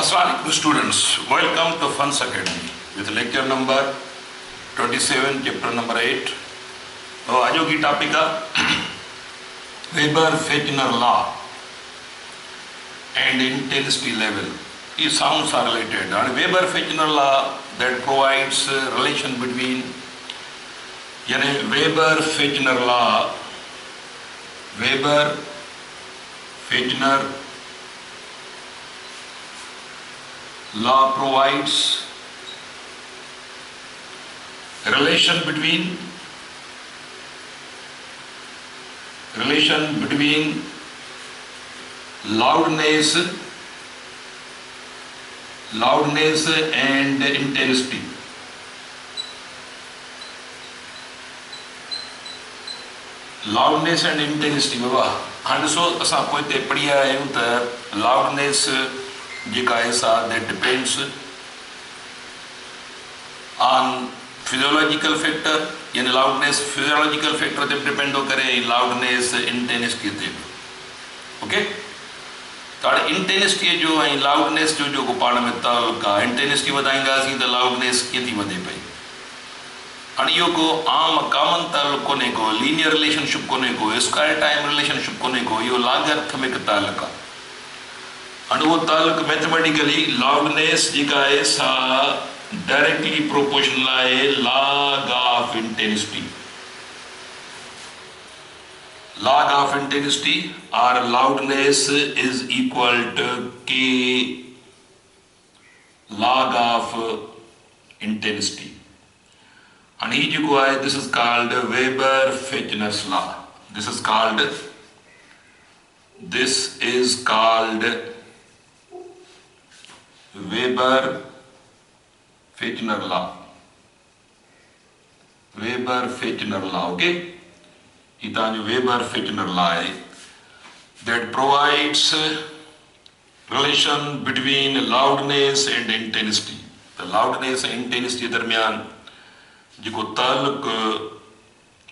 Assalamualaikum students, welcome to Funds Academy with lecture number 27, chapter number 8. तो आज की topic है Weber-Fechner law and intensity level. These sounds are related. And Weber-Fechner law that provides relation between Weber-Fechner law, Weber-Fechner law provides relation between loudness and intensity. Loudness and intensity बाबा हाँ ॾिसो असां पोइ ते पढ़ी आया आहियूं त loudness जेका आहे सा that depends on physiological factor, यानी loudness physiological factor ते depend हो करे loudness intensity ते ओके तो intensity जो ऐं loudness जो जेको पाण में तालुक आहे intensity वधाईंदासीं त loudness कीअं थी वधे पई हाणे इहो को आम कॉमन तालुक कोन्हे को लीनियर रिलेशनशिप कोन्हे को स्क्वायर टाइम रिलेशनशिप कोन्हे को इहो लॉगरिथमिक तालुक आहे and वो तालुक मैथमेटिकली loudness जेका आहे सा डायरेक्टली प्रोपोर्शनल आहे log of intensity or loudness is equal to k log of intensity and he जेको आहे this is called Weber-Fechner's law. This is called Weber-Fechner law, okay? This Weber-Fechner law that provides relation between loudness and intensity. The loudness and intensity दरमियान जेको तालुक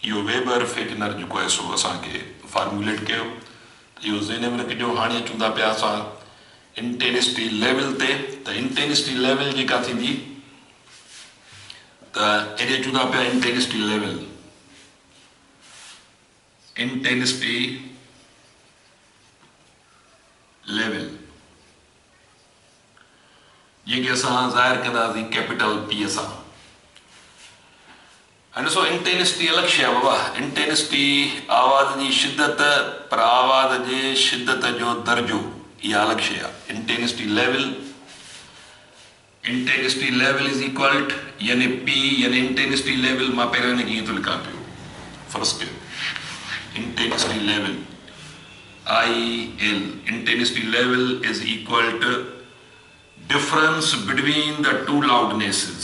इहो Weber-Fechner जेको आहे सो असांखे formulate कयो इहो ज़हन में रखिजो हाणे चवंदा पिया असां इंटेंसिटी लेवल ते त इंटेंसिटी लेवल जेका थींदी त एॾे चवंदा पिया इंटेंसिटी लेवल जंहिंखे असां ज़ाहिर कंदासीं कैपिटल पी सां ऐं ॾिसो इंटेंसिटी अलॻि शइ आहे बाबा इंटेंसिटी आवाज़ जी शिदत पर आवाज़ जे शिदत जो दर्जो इहा अलॻि शइ आहे इंटेंसिटी लेवल इज़ इक्वल यानी पी यानी इंटेंसिटी लेवल मां पहिरियों हिनखे ईअं थो लिखां पियो first intensity level IL intensity level is equal to difference between the two loudnesses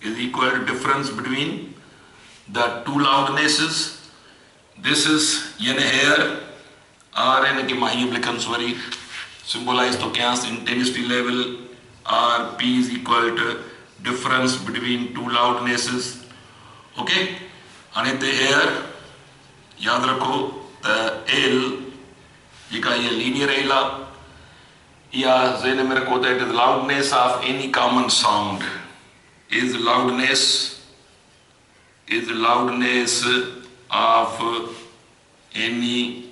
is equal to difference between the two loudnesses. This is yani here R and ki mahi applicants vari symbolize to kya intensity level R P is equal to difference between two loudnesses. Okay, and here yaad rakho the L jika ye linear L या ज़हन में रखो that is loudness of any common sound is loudness of any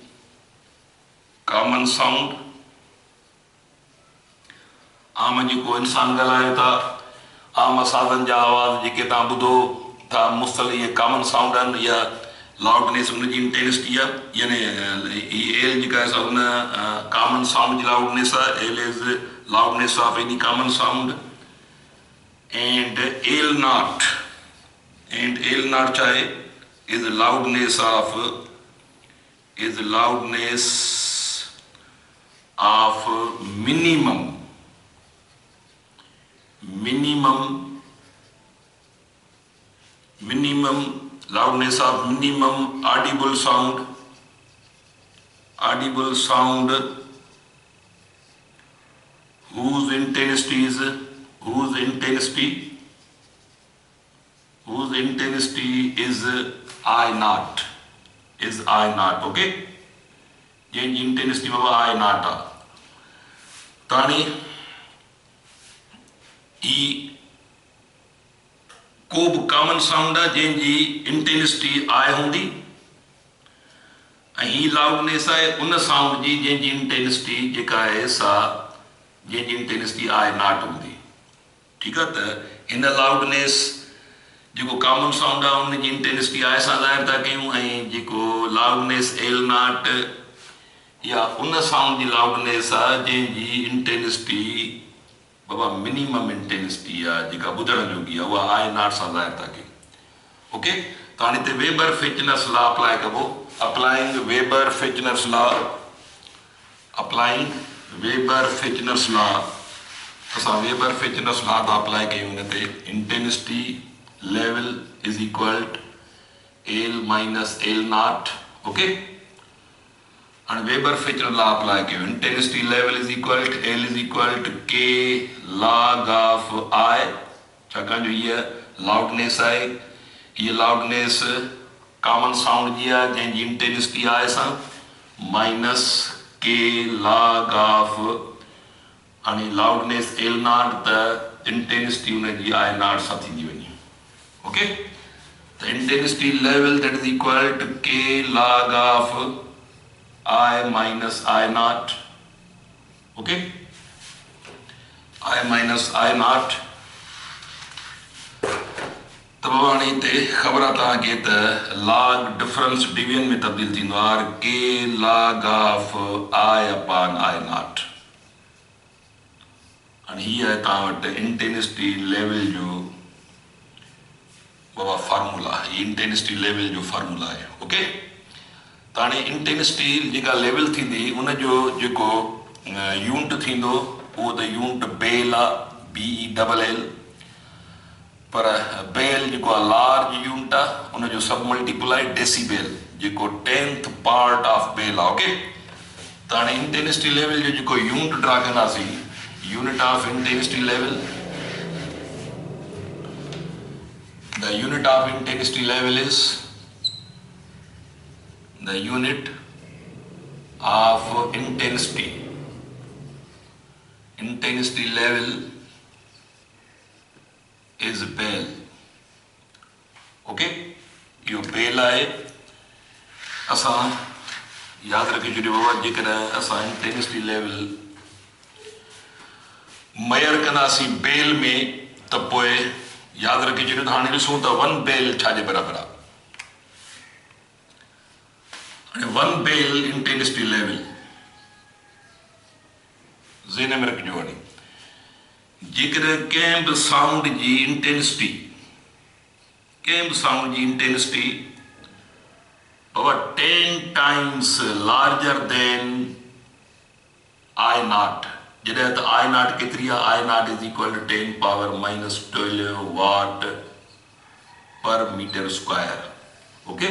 common sound. आम जेको इंसान ॻाल्हायो था आम साधन जा आवाज़ जेके तव्हां ॿुधो था मुस्तल इहे कॉमन साउंड आहिनि या लाउडनेस उनजी इंटेंसिटी आहे यानी एल जेका आहे सा उन कॉमन साउंड जी लाउडनेस आहे L is loudness of any common sound and L not छा आहे is loudness of minimum loudness of minimum audible sound whose intensity is I naught okay जंहिंजी इंटेंसिटी बाबा I naught आहे ताणी ही को बि common sound आहे जंहिंजी intensity I हूंदी ऐं ही लाउडनेस आहे उन साउंड जी जंहिंजी इंटेंसिटी जेका आहे सा जंहिंजी इंटेंसिटी आई नॉट हूंदी। ठीकु आहे, त हिन लाउडनेस जेको कॉमन साउंड आहे उनजी इंटेंसिटी आई सां ज़ाहिर था कयूं ऐं जेको लाउडनेस एल नॉट या उन साउंड जी लाउडनेस आहे जंहिंजी इंटेंसिटी बाबा मिनिमम इंटेंसिटी आहे जेका ॿुधण जोगी आहे उहा आई नॉट सां ज़ाहिर था कयूं। ओके, त हाणे हिते वेबर फिचनर्स लॉ अप्लाई कबो। Applying Weber Fechner's law, applying Weber Fechner's law, असां वेबर फिचनर्स लॉ था अप्लाई कयूं हिन ते। Intensity level is equal L minus L naught. Okay, हाणे वेबर फिचनर लॉ अप्लाई कयूं। Intensity level is equal to L is equal to K log of I, छाकाणि जो हीअ लाउडनेस आहे, हीअ लाउडनेस कॉमन साउंड जी आहे जंहिंजी इंटेंसिटी आहे सां माइनस के लॉग ऑफ, हाणे लाउडनेस एल नॉट त इंटेंसिटी हुनजी आई नॉट सां थींदी वञे। ओके, त intensity level that is equal to K log of I minus I naught। ओके, I minus I naught। त बाबा हाणे हिते ख़बर आहे तव्हांखे त लॉग डिफरेंस डिवीजन में तब्दील थींदो आहे के log of I upon I naught। हाणे हीअ आहे तव्हां वटि इंटेंसिटी लेवल जो बाबा फार्मूला, हीअ इंटेंसिटी लेवल जो फार्मूला आहे। ओके, त हाणे इंटेंसिटी जेका लेवल थींदी उनजो जेको यूनिट थींदो उहो त यूनिट बेल आहे, BELL, पर बेल जेको आहे लार्ज यूनिट आहे उनजो सब मल्टीप्लाई डेसीबेल जेको 10th पार्ट ऑफ बेल आहे। ओके, त हाणे इंटेंसिटी लेवल जो जेको यूनिट ड्रा कंदासीं, unit of intensity level, the unit of intensity level is the unit of intensity, intensity level is bell। Okay, इहो बेल आहे। असां यादि रखी छॾियो बाबा जेकॾहिं असां इंटेंसिटी लेवल मेयर कंदासीं बेल में त पोइ यादि रखी छॾियो त हाणे ॾिसूं त 1 बेल छाजे बराबरि आहे। वन बेल इंटेंसिटी लेवल ज़हन में रखिजो। हाणे जेकॾहिं कंहिं बि साउंड जी इंटेंसिटी, कंहिं बि साउंड जी इंटेंसिटी बाबा 10 times larger than I naught, जॾहिं त आई नॉट केतिरी आहे, I naught is equal to 10 power minus 12 watt per metre square. Okay,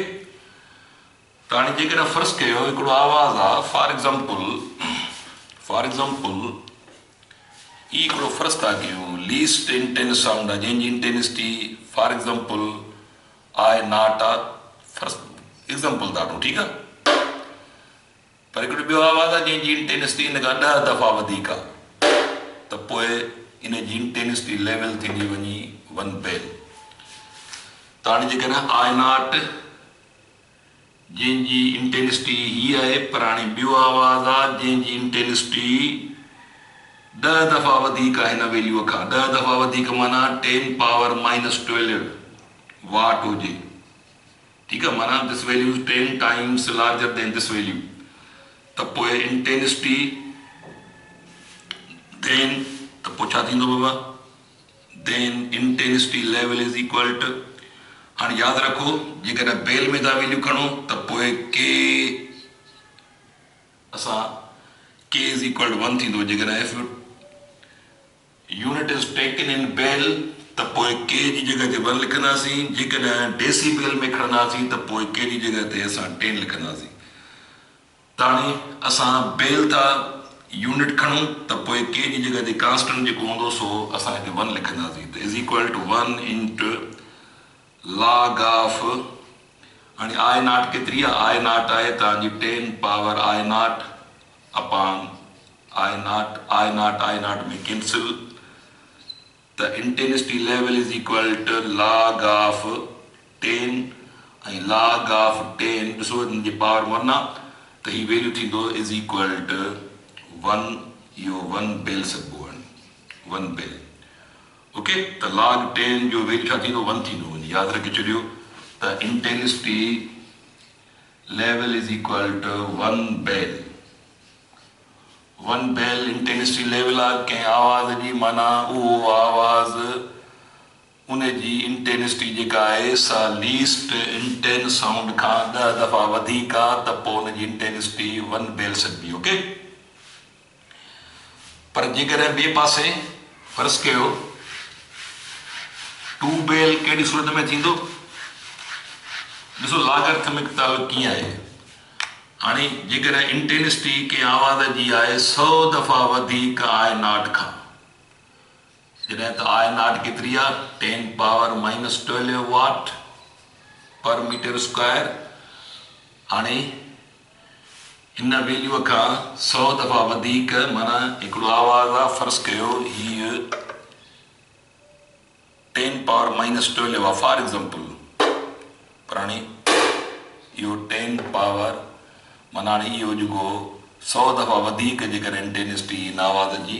त हाणे जेकॾहिं फ़र्ज़ु कयो हिकिड़ो आवाज़ु आहे, फॉर एग्ज़ाम्पल ही हिकिड़ो फ़र्ज़ु था कयूं लीस्ट इंटेंस साउंड आहे जंहिंजी intensity for example I not आहे, फ़र्ज़ु एग्ज़ाम्पल था वठूं। ठीकु आहे, पर हिकिड़ो ॿियो आवाज़ु आहे जंहिंजी इंटेंसिटी हिन खां 10 दफ़ा वधीक आहे, त पोइ इन जी इंटेंसिटी लेवल थींदी वञी 1 बेल। त हाणे जेकॾहिं आई नॉट जंहिंजी इंटेंसिटी हीअ आहे, पर हाणे ॿियो आवाज़ु आहे जंहिंजी इंटेंसिटी 10 दफ़ा वधीक आहे हिन वैल्यूअ खां, 10 दफ़ा वधीक माना 10 पावर माइनस 12 वाट हुजे। ठीकु आहे, माना this value 10 times larger than this value, त पोइ इंटेंसिटी देन त पोइ छा थींदो बाबा, then intensity level is equal to, हाणे यादि रखो जेकॾहिं बेल में था वैल्यू खणो त पोइ के असां के इज इक्वल टू 1 थींदो। जेकॾहिं if unit is taken in bel त पोइ के जी जॻह ते 1 लिखंदासीं, जेकॾहिं डेसीबेल में खणंदासीं त पोइ के जी जॻह ते असां 10 लिखंदासीं। त हाणे असां बेल था यूनिट खणूं त पोइ के जी जॻह ते कांस्टेंट जेको हूंदो सो असां हिते 1 लिखंदासीं, त is equal to 1 into log of, हाणे आई नॉट केतिरी आहे, आई नॉट आहे तव्हांजी 10 power I not upon I nought में cancel, The intensity level is equal to log of 10 and log of 10. So in the power 1 the value thींदो is equal to 1 yo 1 bell सकबो 1 bell. Okay, the log 10 जो value छा थींदो 1 थींदो. याद रखे चलियो. The intensity level is equal to 1 bell. 1 bell intensity level आ के आवाज जी माना वो आवाज उन्हें जी intensity जेका है सा least intense sound खां 10 दफा वधीक आ त पोइ उन जी intensity 1 bell सकबी. ओके, पर जेकर ॿिए पासे फर्ज़ कयो 2 bell कहिड़ी सूरत में थींदो. ॾिसो लागार्थमिक ताल कीअं आहे. हाणे जेकर इंटेंसिटी के आवाज़ जी आहे 100 दफ़ा वधीक आई नॉट खां. जॾहिं त आई नॉट केतिरी आहे 10 power -12 watt per metre square. हाणे हिन वैल्यूअ खां 100 दफ़ा वधीक माना हिकिड़ो आवाज़ आहे. फ़र्ज़ु कयो हीअ 10 पावर -12 आहे फॉर एग्ज़ाम्पल. पर हाणे इहो 10 पावर माना हाणे इहो जेको 100 दफ़ा वधीक जेकर इंटेंसिटी इन आवाज़ जी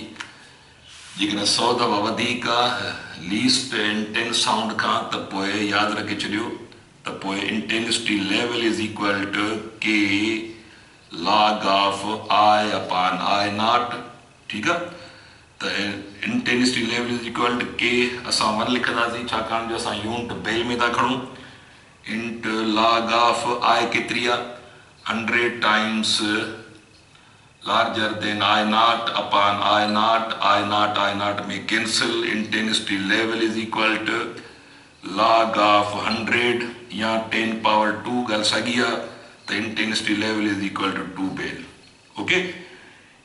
जेकर 100 दफ़ा वधीक लीस्ट इंटेंस साउंड खां त पोइ यादि रखे छॾियो त पोइ intensity level is equal to K log of I upon I naught. ठीकु आहे. त intensity level is equal to K असां 1 लिखंदासीं छाकाणि जो असां यूनिट बेल में था खणूं. इंट लॉग ऑफ आई केतिरी आहे 100 times larger than I naught upon I naught may cancel. Intensity level is equal to log of 100 या 10 power 2 gal साॻी आहे त intensity level is equal to 2 bell. Okay,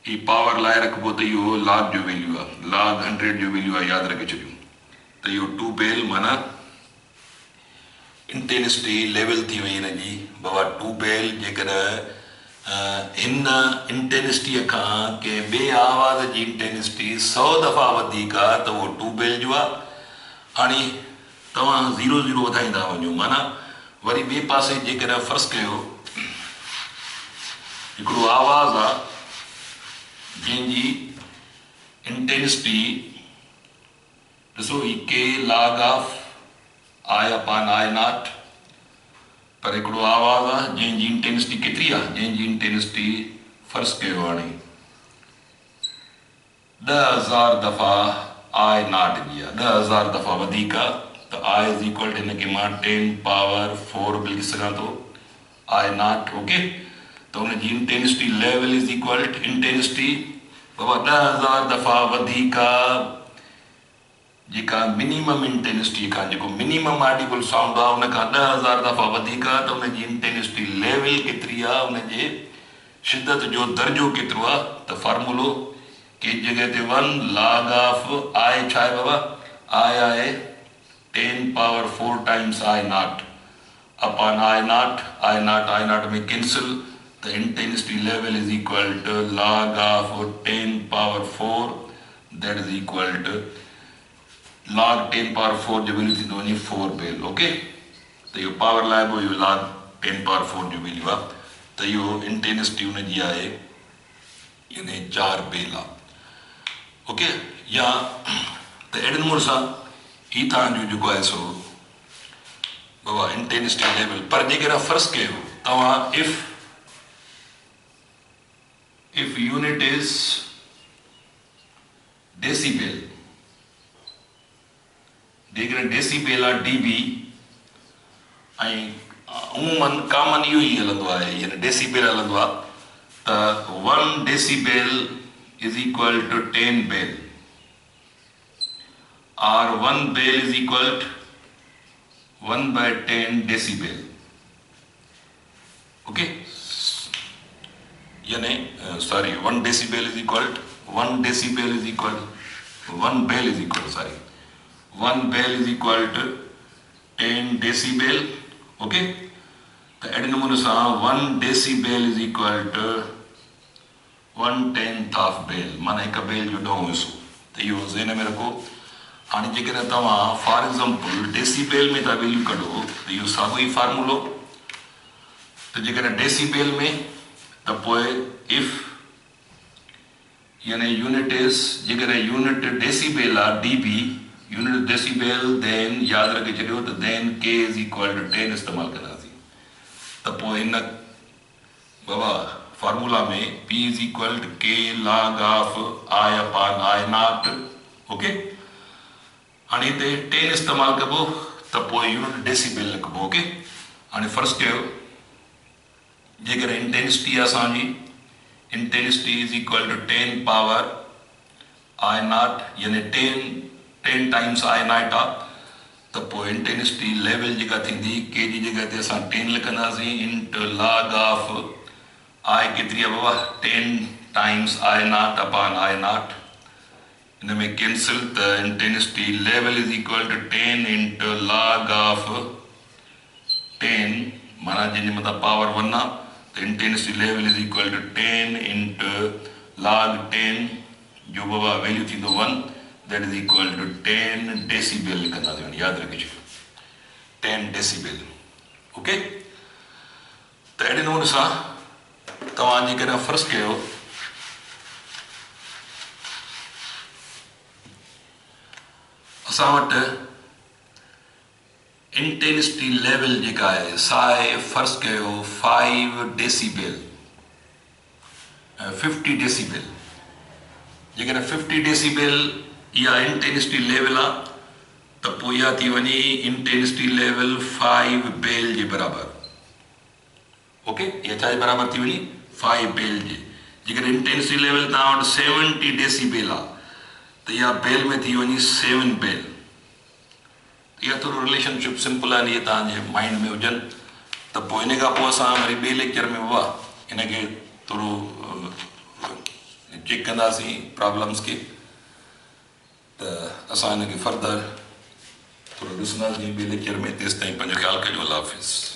he power लाइ रखबो त इहो log जो वैल्यू आहे log 100 जो वैल्यू आहे. यादि रखे छॾियो त इहो 2 bell माना इंटेंसिटी लेवल थी वई हिन जी बाबा 2 bell. जेकर हिन इंटेंसिटीअ खां के ॿिए आवाज़ जी इंटेंसिटी 100 दफ़ा वधीक आहे त उहो 2 bell जो आहे. हाणे तव्हां 0 वधाईंदा वञो माना वरी ॿिए पासे जेकर फ़र्ज़ु कयो हिकिड़ो आवाज़ आहे जंहिंजी इंटेंसिटी ॾिसो ही के log of I upon I not. पर हिकिड़ो आवाज़ आहे जंहिंजी इंटेंसिटी केतिरी आहे जंहिंजी इंटेंसिटी फ़र्ज़ु कयो हाणे 10,000 दफ़ा आई नॉट जी आहे 10,000 दफ़ा वधीक आहे. त आई इज़ इक्वल टू हिनखे मां 10 पावर 4 बि लिखी सघां थो आई नॉट. ओके, त हुनजी intensity level is equal to intensity बाबा 10,000 दफ़ा वधीक आहे जेका मिनिमम इंटेंसिटी खां जेको मिनिमम ऑडिबल साउंड आहे उन खां 10,000 दफ़ा वधीक आहे. त हुनजी इंटेंसिटी लेवल केतिरी आहे हुनजे शिदत जो दर्जो केतिरो आहे. त फॉर्मूलो के जॻह ते 1 लॉग ऑफ आई छा आहे बाबा आई आहे 10 power 4 times I not upon I nought में कैंसिल. त intensity level is equal to log of 10 power 4 that is equal to log 10 power 4 जो वैल्यू थी वञे 4 bell. ओके, त इहो पावर लाइ बि इहो log 10 power 4 जो वैल्यू आहे. त इहो इंटेंसिटी हुनजी आहे यानी 4 bell आहे. ओके, या त अहिड़े नमूने सां ही तव्हांजो जेको आहे सो बाबा इंटेंसिटी लेवल. पर जेकर फ़र्ज़ु कयो तव्हां if unit is decibel जेकर डेसीबेल आहे dB ऐं अमूमन कॉमन इहो ई हलंदो आहे यानी डेसीबेल हलंदो आहे त 1 decibel is equal to 10 bell और 1 bell is equal to 1/10 decibel. Okay, यानी sorry 1 decibel is equal to 1 decibel is equal 1 bell is equal sorry 1 bell is equal to 10 decibel. Okay, तो अहिड़े नमूने सां 1 decibel is equal to 1/10 of bell माना 1 bell जो 10 हिसो. त इहो ज़हन में रखो. हाणे जेकॾहिं तव्हां फॉर एग्ज़ाम्पल डेसीबेल में था वैल्यू कढो त इहो साॻियो ई फार्मूलो त जेकॾहिं डेसीबेल में त पोइ इफ यानी यूनिट इज़ जेकॾहिं यूनिट डेसीबेल आहे डीबी यूनिट डेसीबेल देन यादि रखे छॾियो त देन के इज़ इक्वल टू 10 इस्तेमालु कंदासीं त पोइ हिन बाबा फार्मूला में P is equal to K log of I upon I nought okay. हाणे हिते 10 इस्तेमालु कबो त पोइ यूनिट डेसीबेल लिखबो ओके। हाणे फर्स्ट कयो जेकॾहिं इंटेंसिटी आहे असांजी intensity is equal to 10 power I nought यानी 10 टाइम्स आई नॉट आहे त पोइ इंटेंसिटी लेवल जेका थींदी के जी जॻह ते असां 10 लिखंदासीं इंटू लॉग ऑफ आई केतिरी आहे बाबा 10 times I not upon I naught इन में कैंसिल त intensity level is equal to 10 into log of 10 माना जंहिंजे मथां पावर 1 आहे त intensity level is equal to 10 into log 10 जो बाबा वैल्यू थींदो 1 that is equal to 10 decibel लिखंदासीं हाणे यादि रखी छॾियो 10 डेसीबेल ओके। त अहिड़े नमूने सां तव्हां जेकॾहिं फ़र्ज़ु कयो असां वटि इंटेंसिटी लेवल जेका आहे सा आहे फ़र्ज़ु कयो 5 डेसीबेल 50 डेसीबेल जेकॾहिं 50 डेसीबेल इहा इंटेंसिटी लेवल आहे त पोइ इहा थी वञे इंटेंसिटी लेवल 5 बेल जे बराबरि ओके। इहा छा जे बराबरि थी वञे 5 बेल जे जेकॾहिं इंटेंसिटी लेवल तव्हां वटि 70 डेसीबेल आहे त इहा बेल में थी वञे 7 बेल। इहा थोरो रिलेशनशिप सिंपल आहे इहे तव्हांजे माइंड में हुजनि त पोइ इन खां पोइ असां वरी ॿिए लेक्चर में वाह हिनखे थोरो चेक कंदासीं प्रॉब्लम्स खे त असां हिनखे फर्दर थोरो ॾिसंदासीं ॿिए लेक्चर में तेसिताईं पंहिंजो ख़्यालु कजो अल्लाह हाफ़िज़।